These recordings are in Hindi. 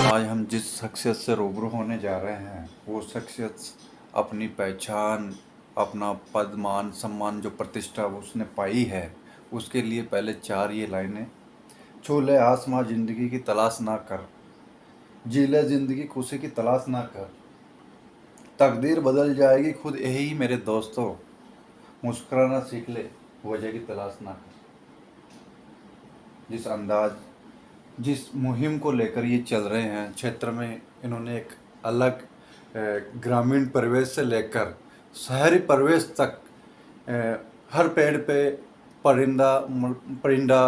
आज हम जिस शख्सियत से रूबरू होने जा रहे हैं वो शख्सियत अपनी पहचान, अपना पद, मान, सम्मान, जो प्रतिष्ठा उसने पाई है, उसके लिए पहले 4 ये लाइनें: छू ले आसमां जिंदगी की तलाश ना कर, जी ले जिंदगी खुशी की तलाश ना कर, तकदीर बदल जाएगी खुद यही मेरे दोस्तों, मुस्कुराना सीख ले वजह की तलाश ना कर। जिस अंदाज, जिस मुहिम को लेकर ये चल रहे हैं क्षेत्र में, इन्होंने एक अलग ग्रामीण परिवेश से लेकर शहरी परिवेश तक हर पेड़ पे परिंदा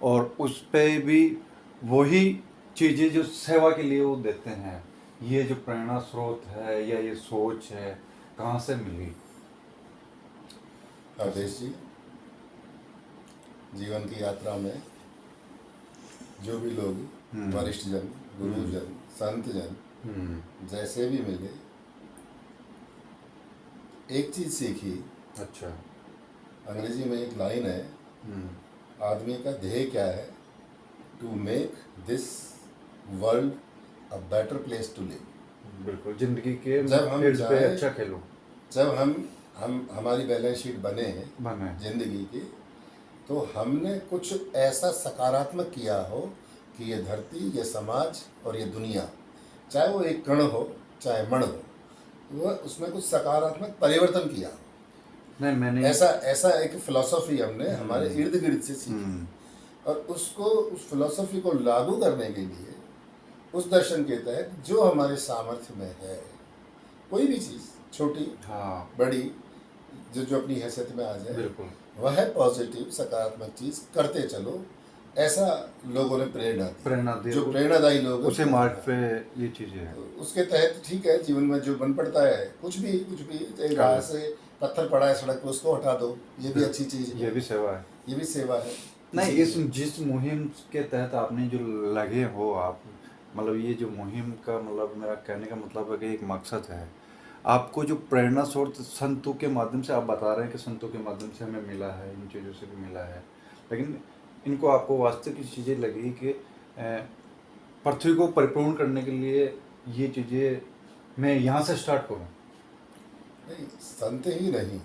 और उस पे भी वही चीज़ें जो सेवा के लिए वो देते हैं। ये जो प्रेरणा स्रोत है या ये सोच है, कहाँ से मिली? आदेश जी, जीवन की यात्रा में जो भी लोग वरिष्ठ जन, गुरुजन, संत जन जैसे भी मिले, एक चीज सीखी। अच्छा। अंग्रेजी में एक लाइन है, आदमी का ध्येय क्या है? To make this world a better place to live. बिल्कुल, जिंदगी के जब हम फील्ड पे अच्छा खेलो। जब हम हमारी बैलेंस शीट बने जिंदगी की, तो हमने कुछ ऐसा सकारात्मक किया हो कि ये धरती, ये समाज और ये दुनिया, चाहे वो एक कण हो चाहे मण हो, वो उसमें कुछ सकारात्मक परिवर्तन किया हो। नहीं, मैंने ऐसा एक फिलॉसफी हमने हमारे इर्द गिर्द से सीखी, और उस फिलॉसफी को लागू करने के लिए उस दर्शन के तहत जो हमारे सामर्थ्य में है, कोई भी चीज़ छोटी बड़ी, जो अपनी हैसियत में आ जाए, बिल्कुल वह पॉजिटिव सकारात्मक चीज़ करते चलो, ऐसा लोगों ने प्रेरणा दी। जो प्रेरणादायी लोग उसे मार्ग पे ये चीज़ें हैं, उसके तहत ठीक है, जीवन में जो बन पड़ता है, कुछ भी राह से पत्थर पड़ा है सड़क पे, उसको हटा दो, ये भी अच्छी चीज़ है, ये भी सेवा है। ये भी सेवा है। नहीं, जिस मुहिम के तहत आपने जो लगे हो आप, मतलब ये जो मुहिम का मतलब, मेरा कहने का मतलब है कि एक मकसद है, आपको जो प्रेरणा स्रोत संतों के माध्यम से आप बता रहे हैं कि संतों के माध्यम से हमें मिला है, इन चीज़ों से भी मिला है, लेकिन इनको आपको वास्तविक की चीज़ें लगी कि पृथ्वी को परिपूर्ण करने के लिए ये चीज़ें मैं यहाँ से स्टार्ट करूँ? नहीं, संत ही नहीं,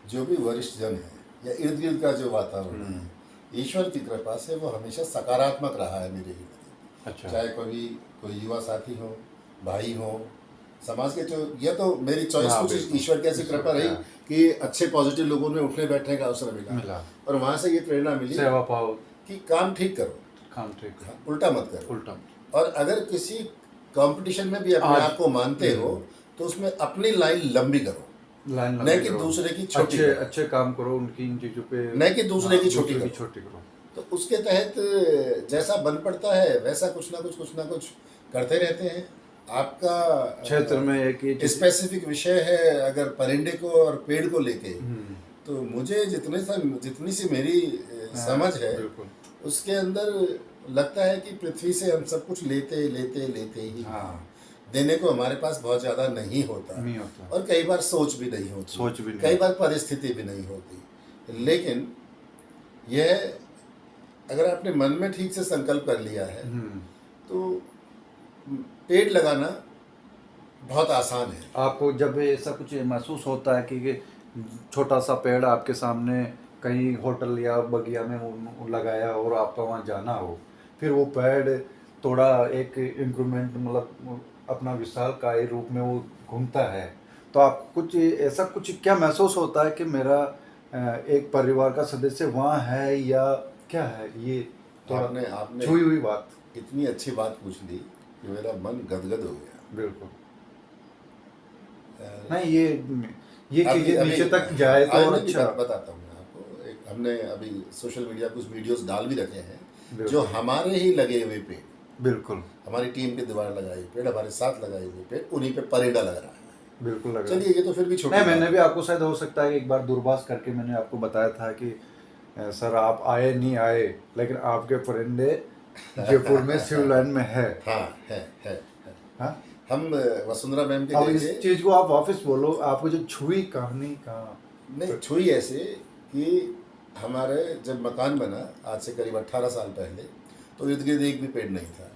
जो भी वरिष्ठ जन है या इर्द गिर्द का जो वातावरण है, ईश्वर की कृपा से वो हमेशा सकारात्मक रहा है मेरे इर्द। अच्छा। चाहे कोई युवा साथी हो, भाई हो, समाज के जो, यह तो मेरी चॉइस, कुछ ईश्वर की ऐसी कृपा रही कि अच्छे पॉजिटिव लोगों में उठने बैठने का अवसर मिला, और वहाँ से ये प्रेरणा मिली, सेवा पाओ कि काम ठीक करो, उल्टा मत करो। और अगर किसी कंपटीशन में भी अपने आप को मानते हो, तो उसमें अपनी लाइन लंबी करो, नहीं कि दूसरे की छोटी। अच्छे काम करो उनकी इन चीज़ों पे, नहीं कि दूसरे की छोटी करो। तो उसके तहत जैसा बन पड़ता है वैसा कुछ ना कुछ करते रहते हैं। आपका क्षेत्र में एक स्पेसिफिक विषय है, अगर परिंदे को और पेड़ को लेके, तो मुझे जितनी सी मेरी समझ है, उसके अंदर लगता है कि पृथ्वी से हम सब कुछ लेते ही देने को हमारे पास बहुत ज़्यादा नहीं होता, और कई बार सोच भी नहीं होती, कई बार परिस्थिति भी नहीं होती। लेकिन यह अगर आपने मन में ठीक से संकल्प कर लिया है, तो पेड़ लगाना बहुत आसान है। आपको जब ऐसा कुछ महसूस होता है कि छोटा सा पेड़ आपके सामने कहीं होटल या बगिया में लगाया और आपका वहाँ जाना हो, फिर वो पेड़ थोड़ा एक इंप्रूवमेंट, मतलब अपना विशालकाय रूप में वो घूमता है, तो आप कुछ ऐसा कुछ क्या महसूस होता है कि मेरा एक परिवार का सदस्य वहाँ है, या क्या है? ये तो आपने छुई हुई बात, इतनी अच्छी बात पूछ ली कि मेरा मन गदगद हो गया। बिल्कुल। नहीं, ये चीजें नीचे तक जाए तो और अच्छा। बताता हूँ मैं आपको, एक हमने अभी सोशल मीडिया कुछ वीडियोस डाल भी रखे हैं, जो हमारे ही लगे हुए पेड़, बिल्कुल हमारी टीम के द्वारा लगाए पेड़, हमारे साथ लगाए हुए पेड़, उन्हीं पे परिंदा लग रहा है। बिल्कुल लगा। चलिए, ये तो फिर भी छोटा। नहीं, मैंने भी आपको शायद हो सकता है कि एक बार दूरभाष करके मैंने आपको बताया था कि सर आप आए नहीं आए, लेकिन आपके परिंदे जयपुर में सिविल लाइन में है। हाँ, हम वसुंधरा मैम के इस चीज को आप वापस बोलो, आपको जो छुई कहानी का। नहीं, छुई ऐसे कि हमारे जब मकान बना आज से करीब 18 साल पहले, तो इर्द गिर्द एक भी पेड़ नहीं था।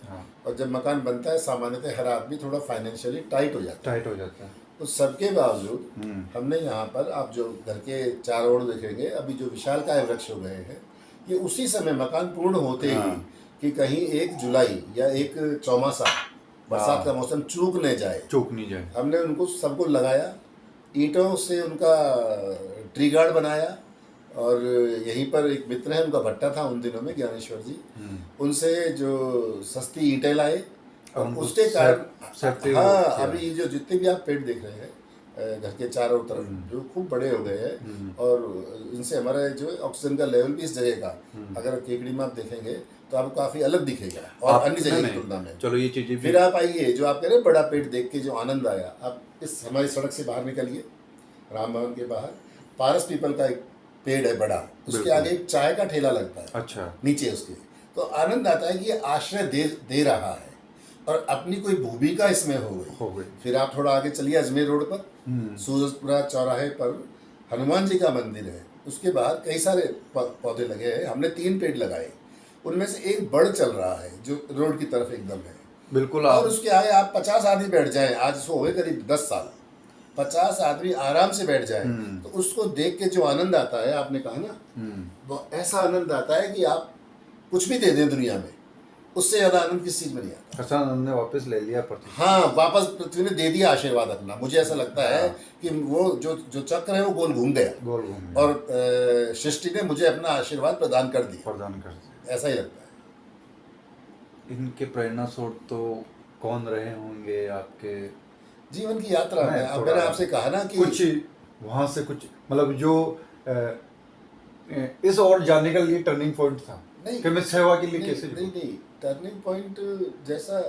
हाँ, और जब मकान बनता है सामान्यतः हर आदमी थोड़ा फाइनेंशियली टाइट हो जाता है। टाइट हो जाता है। उस सबके बावजूद हमने यहाँ पर, आप जो घर के चारों ओर देखेंगे, अभी जो विशालकाय वृक्ष हो गए हैं, ये उसी समय मकान पूर्ण होते ही हाँ। कि कहीं 1 जुलाई या 1 चौमासा बरसात का मौसम चूक न जाए, चूक नहीं जाए। हमने उनको सबको लगाया, ईंटों से उनका ट्री गार्ड बनाया। और यहीं पर एक मित्र है, उनका भट्टा था उन दिनों में, ज्ञानेश्वर जी, उनसे जो सस्ती ईंटें लाए और उनको उसके कारण सेफ्टी हाँ, किया। अभी ये जो जितने भी आप पेड़ देख रहे हैं घर के चारों तरफ, जो खूब बड़े हो गए हैं, और इनसे हमारा जो ऑक्सीजन का लेवल भी इस जगह का, अगर केकड़ी में आप देखेंगे तो आपको काफी अलग दिखेगा और अन्य जगह की तुलना में। चलो ये चीजें भी फिर आप आइए, जो आप कह रहे हैं बड़ा पेड़ देख के जो आनंद आया, आप इस हमारी सड़क से बाहर निकलिए, राम भवन के बाहर पारस पीपल का एक पेड़ है बड़ा, उसके बिल्कुल। आगे एक चाय का ठेला लगता है, अच्छा, नीचे उसके, तो आनंद आता है कि ये आश्रय दे रहा है और अपनी कोई भूमिका इसमें हो गई। फिर आप थोड़ा आगे चलिए, अजमेर रोड पर सूरजपुरा चौराहे पर हनुमान जी का मंदिर है, उसके बाहर कई सारे पौधे लगे हैं, हमने 3 पेड़ लगाए, उनमें से एक बड़ चल रहा है जो रोड की तरफ एकदम है, बिल्कुल। और उसके आगे आप 50 आदमी बैठ जाएं, आज इसको हो गए करीब 10 साल, 50 आदमी आराम से बैठ जाएं, तो उसको देख के जो आनंद आता है, आपने कहा ना, वो ऐसा आनंद आता है कि आप कुछ भी दे दें दुनिया में, उससे ज्यादा आनंद किस चीज में नहीं आता। प्रसन्न ने वापस ले लिया पृथ्वी। हाँ, वापस पृथ्वी ने दे दिया आशीर्वाद अपना। मुझे ऐसा लगता है कि वो जो चक्र है वो गोल घूम गया, गोल घूम गया। और सृष्टि ने मुझे अपना आशीर्वाद प्रदान कर दिया, ऐसा ही लगता है। इनके प्रेरणा स्रोत तो कौन रहे होंगे आपके जीवन की यात्रा में? अब मैंने आपसे कहा ना कि कुछ वहाँ से कुछ मतलब जो इस और जाने के लिए टर्निंग पॉइंट था, नहीं कि मैं सेवा के लिए कैसे नहीं टर्निंग पॉइंट जैसा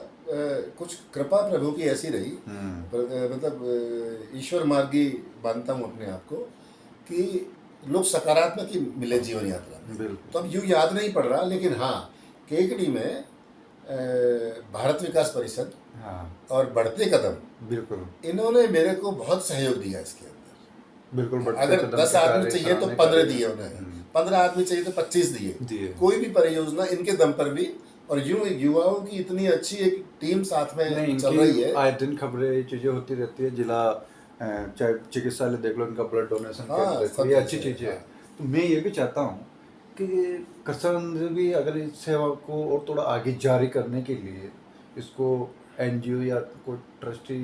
कुछ कृपा प्रभु की ऐसी रही, मतलब ईश्वर मार्गी मानता हूँ अपने आप को, कि लोग सकारात्मक ही मिले जीवन यात्रा में। तो अब यूँ याद नहीं पड़ रहा, लेकिन हाँ, केकड़ी में भारत विकास परिषद और बढ़ते कदम, बिल्कुल, इन्होंने मेरे को बहुत सहयोग दिया इसके अंदर। बिल्कुल। अगर 10 आदमी चाहिए तो 15 दिए उन्हें, 15 आदमी चाहिए तो 25 दिए। कोई भी परियोजना इनके दम पर भी, और यूं युवाओं की इतनी अच्छी एक टीम साथ में चल रही है। आए दिन खबरें चीजें होती रहती है, जिला चाहे चिकित्सालय देख लो, इनका ब्लड डोनेशन, ये अच्छी चीजें है। तो मैं ये भी चाहता हूँ कि कृष्ण भी अगर इस सेवा को और थोड़ा आगे जारी करने के लिए इसको एनजीओ या कोई ट्रस्टी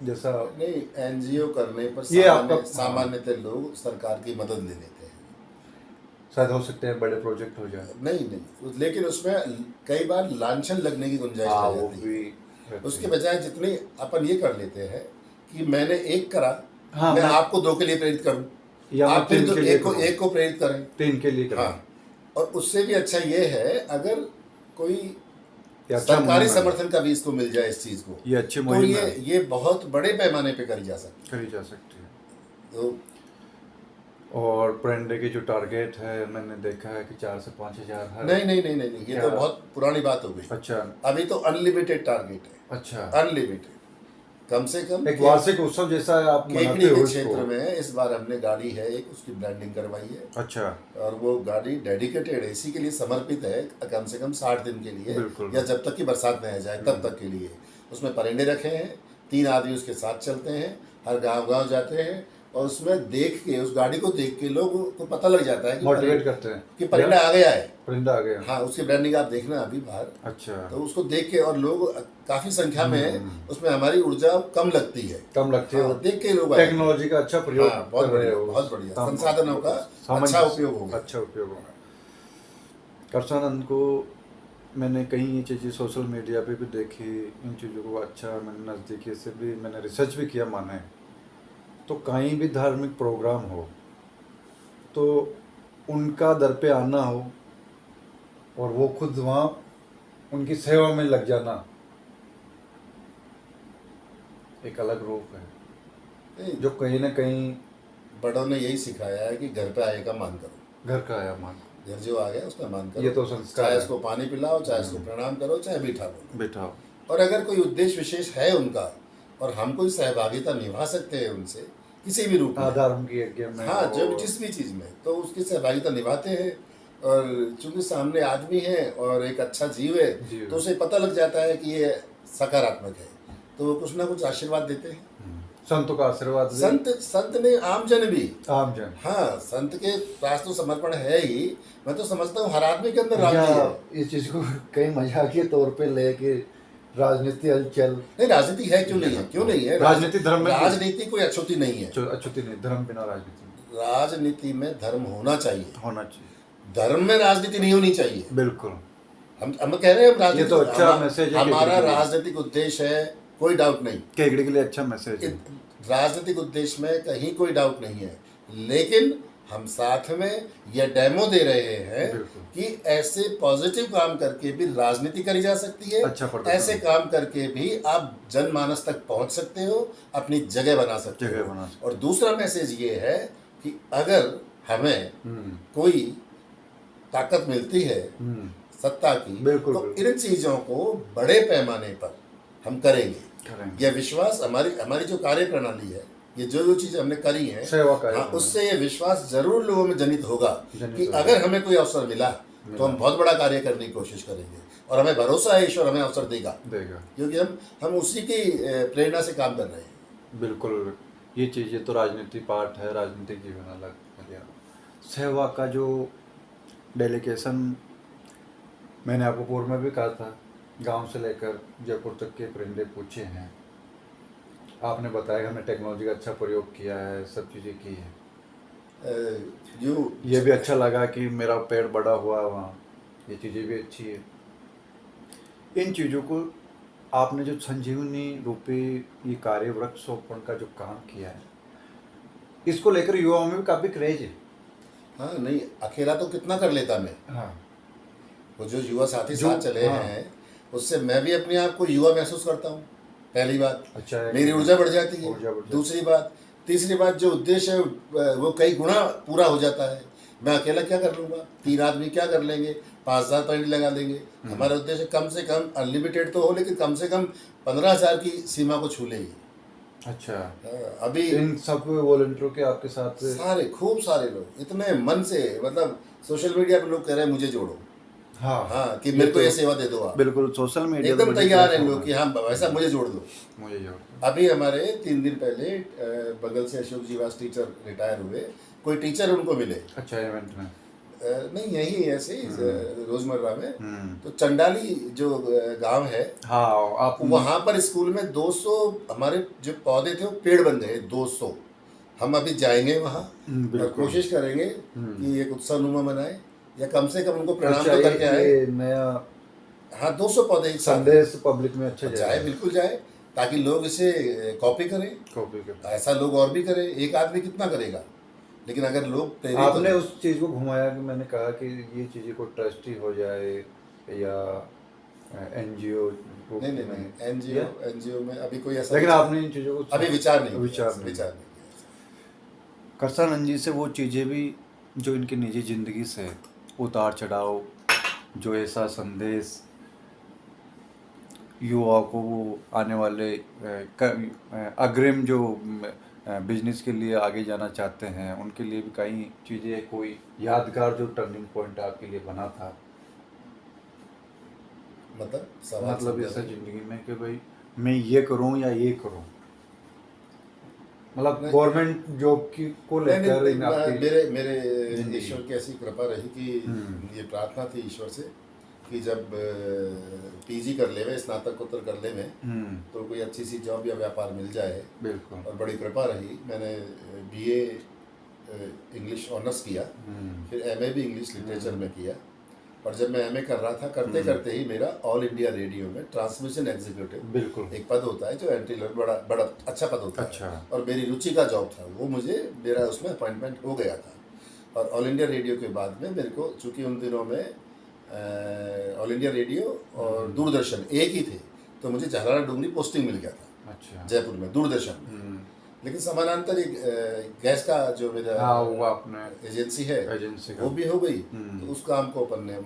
जैसा, नहीं, एनजीओ करने पर सामान्यतः लोग सरकार की मदद ले लेते हैं, शायद हो सकते हैं बड़े प्रोजेक्ट हो जाए। नहीं, लेकिन उसमें कई बार लांछन लगने की गुंजाइश रह जाती है। उसके बजाय जितने अपन ये कर लेते हैं कि मैंने एक करा, मैं आपको 2 के लिए प्रेरित करूं, या आप फिर तो एक को प्रेरित करें, 3 के लिए करें। हाँ, और उससे भी अच्छा ये है अगर कोई सरकारी समर्थन का भी इसको मिल जाए इस चीज को, ये अच्छी तो ये बहुत बड़े पैमाने पे करी जा सकती है। तो और प्रेंडे की जो टारगेट है, मैंने देखा है कि 4 से 5 हजार है। नहीं, ये तो बहुत पुरानी बात हो गई। अच्छा, अभी तो अनलिमिटेड टारगेट है। अच्छा, अनलिमिटेड, कम से कम एक वार्षिक उत्सव जैसा है आप केकड़ी के क्षेत्र में। इस बार हमने गाड़ी है एक, उसकी ब्रांडिंग करवाई है। अच्छा, और वो गाड़ी डेडिकेटेड है, इसी के लिए समर्पित है, कम से कम 60 दिन के लिए, या जब तक कि बरसात नहीं आ जाए तब तक के लिए। उसमें परिंदे रखे हैं, 3 आदमी उसके साथ चलते हैं, हर गांव जाते हैं, और उसमें देख के, उस गाड़ी को देख के लोगों को पता लग जाता है कि मोटिवेट करते हैं कि परिंदा आ गया है, परिंदा आ गया। हाँ, उसकी ब्रांडिंग आप देखना अभी बाहर। अच्छा, तो उसको देख के, और लोग काफी संख्या में, उसमें हमारी ऊर्जा कम लगती है, हाँ, देख के लोग टेक्नोलॉजी का अच्छा प्रयोग, बहुत बढ़िया संसाधनों का अच्छा उपयोग होगा। कृष्णानंद को मैंने कई ये चीज़ें सोशल मीडिया पे भी देखी, इन चीज़ों को अच्छा मैंने नज़दीकी से भी मैंने रिसर्च भी किया। माने तो कहीं भी धार्मिक प्रोग्राम हो तो उनका दर पे आना हो और वो खुद वहाँ उनकी सेवा में लग जाना एक अलग रूप है, जो कहीं ना कहीं बड़ों ने यही सिखाया है कि घर पे आए का मान करो, घर का आया मान, घर जो आ गया उसका मान करो। ये तो संस्कार, चाहे उसको पानी पिलाओ, चाहे उसको प्रणाम करो, चाहे बिठाओ। और अगर कोई उद्देश्य विशेष है उनका और हम कोई सहभागिता निभा सकते हैं उनसे, किसी भी रूप में, धर्म की यज्ञ में, हाँ, जब और जिस भी चीज़ में, तो उसकी सहभागिता निभाते हैं। और चूंकि सामने आदमी है और एक अच्छा जीव है, जीव तो उसे पता लग जाता है कि ये सकारात्मक है, तो वो कुछ ना कुछ आशीर्वाद देते हैं। संतों का आशीर्वाद भी, संत ने आमजन भी, आमजन, हाँ, संत के पास तो समर्पण है ही। मैं तो समझता हूँ हर आदमी के अंदर राम जी है। इस चीज को कई मजाकिया तौर पे लेके राजनीति हलचल, नहीं, राजनीति है, क्यों नहीं है, क्यों नहीं है? राजनीति धर्म में, राजनीति कोई अछूती नहीं है। अछूती नहीं, धर्म बिना राजनीति, राजनीति में धर्म होना चाहिए, होना चाहिए, धर्म में राजनीति नहीं होनी चाहिए। बिल्कुल। हम कह रहे हैं, हम राजनीति, ये तो अच्छा मैसेज है, हमारा राजनीतिक उद्देश्य है, कोई डाउट नहीं, केकड़ी के लिए अच्छा मैसेज है। राजनीतिक उद्देश्य में कहीं कोई डाउट नहीं है, लेकिन हम साथ में यह डेमो दे रहे हैं कि ऐसे पॉजिटिव काम करके भी राजनीति करी जा सकती है, अच्छा, ऐसे काम करके भी आप जनमानस तक पहुंच सकते हो, अपनी जगह बना सकते हो। और दूसरा मैसेज ये है कि अगर हमें कोई ताकत मिलती है सत्ता की, तो इन चीजों को बड़े पैमाने पर हम करेंगे। यह विश्वास, हमारी जो कार्य प्रणाली है, ये जो चीज़ हमने करी है, हाँ, उससे ये विश्वास जरूर लोगों में जनित होगा कि अगर हमें कोई अवसर मिला तो हम बहुत बड़ा कार्य करने की कोशिश करेंगे, और हमें भरोसा है ईश्वर हमें अवसर देगा, क्योंकि हम उसी की प्रेरणा से काम कर रहे हैं। बिल्कुल, ये चीज़ें तो राजनीति पार्ट है, राजनीतिक जीवन अलग। सेवा का जो डेलीगेशन, मैंने आपको पूर्व में भी कहा था, गांव से लेकर जयपुर तक के परिंदे पूछे हैं। आपने बताया हमने टेक्नोलॉजी का अच्छा प्रयोग किया है, सब चीज़ें की है। ये भी अच्छा लगा कि मेरा पेड़ बड़ा हुआ वहाँ, ये चीज़ें भी अच्छी है। इन चीज़ों को आपने जो संजीवनी रूपी ये कार्य वृक्षारोपण का जो काम किया है, इसको लेकर युवाओं में भी काफ़ी क्रेज है। हाँ, नहीं, अकेला तो कितना कर लेता मैं, हाँ, वो जो युवा साथी साथ चले हैं, उससे मैं भी अपने आप को युवा महसूस करता हूँ। पहली बात, अच्छा है, मेरी ऊर्जा बढ़ जाती है। दूसरी बात, तीसरी बात, जो उद्देश्य है वो कई गुना पूरा हो जाता है। मैं अकेला क्या कर लूँगा, 3 आदमी क्या कर लेंगे, 5000 पॉइंट लगा देंगे। हमारा उद्देश्य कम से कम, अनलिमिटेड तो हो, लेकिन कम से कम 15,000 की सीमा को छू लेगी। अच्छा, अभी इन सब वॉलंटियरों के आपके साथ सारे, खूब सारे लोग इतने मन से, मतलब सोशल मीडिया पे लोग कह रहे हैं मुझे जोड़ो, हाँ, कि मेरे को ये सेवा दे दो आप। बिल्कुल, सोशल मीडिया एकदम तैयार हैं लोग कि हाँ वैसा मुझे जोड़ दो, मुझे जोड़। अभी हमारे 3 दिन पहले बगल से अशोक जीवास टीचर रिटायर हुए, कोई टीचर उनको मिले। अच्छा, इवेंट में नहीं, यही ऐसे ही रोजमर्रा में। तो चंडाली जो गांव है, हाँ, आप वहाँ पर स्कूल में 200 हमारे जो पौधे थे वो पेड़ बन गए, 200। हम अभी जाएंगे वहाँ और कोशिश करेंगे कि एक उत्सवनुमा बनाए, या कम से कम उनको प्रणाम तो करके आए। नया, हाँ, 200 पौधे एक संदेश पब्लिक में अच्छा जाए, बिल्कुल जाए, ताकि लोग इसे कॉपी करें। ऐसा लोग और भी करें, एक आदमी कितना करेगा, लेकिन अगर लोग आपने उस चीज़ को घुमाया कि मैंने कहा कि ये चीज़ें को ट्रस्टी हो जाए या एनजीओ। नहीं, एनजीओ में अभी कोई ऐसा, लेकिन आपने इन चीज़ों को अभी विचार नहीं। कृष्णानंद जी से वो चीज़ें भी जो इनकी निजी जिंदगी से उतार चढ़ाव, जो ऐसा संदेश युवाओं को वो आने वाले अग्रिम जो बिजनेस के लिए आगे जाना चाहते हैं, उनके लिए भी कई चीज़ें, कोई यादगार जो टर्निंग पॉइंट आपके लिए बना था, मतलब ऐसा जिंदगी में कि भाई मैं ये करूं या ये करूं, मतलब गवर्नमेंट जॉब की को लेकर मेरे ईश्वर की ऐसी कृपा रही कि ये प्रार्थना थी ईश्वर से कि जब पीजी कर ले में, स्नातकोत्तर कर ले में, तो कोई अच्छी सी जॉब या व्यापार मिल जाए। बिल्कुल, और बड़ी कृपा रही, मैंने बीए इंग्लिश ऑनर्स किया, फिर एमए भी इंग्लिश लिटरेचर में किया। और जब मैं एमए कर रहा था, करते करते ही मेरा ऑल इंडिया रेडियो में ट्रांसमिशन एग्जीक्यूटिव, बिल्कुल, एक पद होता है जो एंट्री लेवल, बड़ा अच्छा पद होता है, और मेरी रुचि का जॉब था वो, मेरा उसमें अपॉइंटमेंट हो गया था। और ऑल इंडिया रेडियो के बाद में मेरे को, चूँकि उन दिनों में ऑल इंडिया रेडियो और दूरदर्शन एक ही थे, तो मुझे जहरारा डूंगरी पोस्टिंग मिल गया था। अच्छा, जयपुर में दूरदर्शन। लेकिन समानांतर एक गैस का जो मेरा वो अपने एजेंसी है, वो भी हो गई, तो उस काम को अपन ने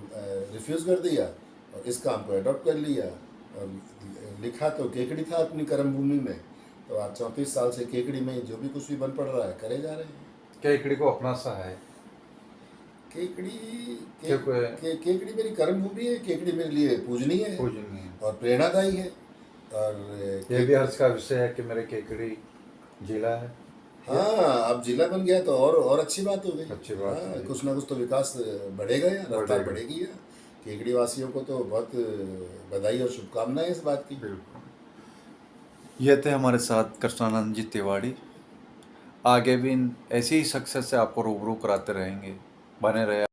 रिफ्यूज़ कर दिया और इस काम को अडॉप्ट कर लिया। और लिखा तो केकड़ी था अपनी कर्म भूमि में, तो आज 34 साल से केकड़ी में जो भी कुछ भी बन पड़ रहा है करे जा रहे हैं। केकड़ी को अपना सा है। केकड़ी क्योंकि केकड़ी मेरी कर्म भूमि है, केकड़ी मेरे लिए पूजनीय है पूजनीय है। और प्रेरणादायी है। और ये भी हर्ष का विषय है कि मेरे केकड़ी जिला है। हाँ, अब जिला बन गया तो और अच्छी बात हो गई। अच्छी बात हो हाँ, गई। कुछ ना कुछ तो विकास बढ़ेगा या रफ्तार बढ़ेगा। बढ़ेगी या। केकड़ी वासियों को तो बहुत बधाई और शुभकामनाएं इस बात की। बिल्कुल। ये थे हमारे साथ कृष्णानंद जी तिवारी। आगे भी इन ऐसी ही सक्सेस से आपको रूबरू कराते रहेंगे। बने रहे।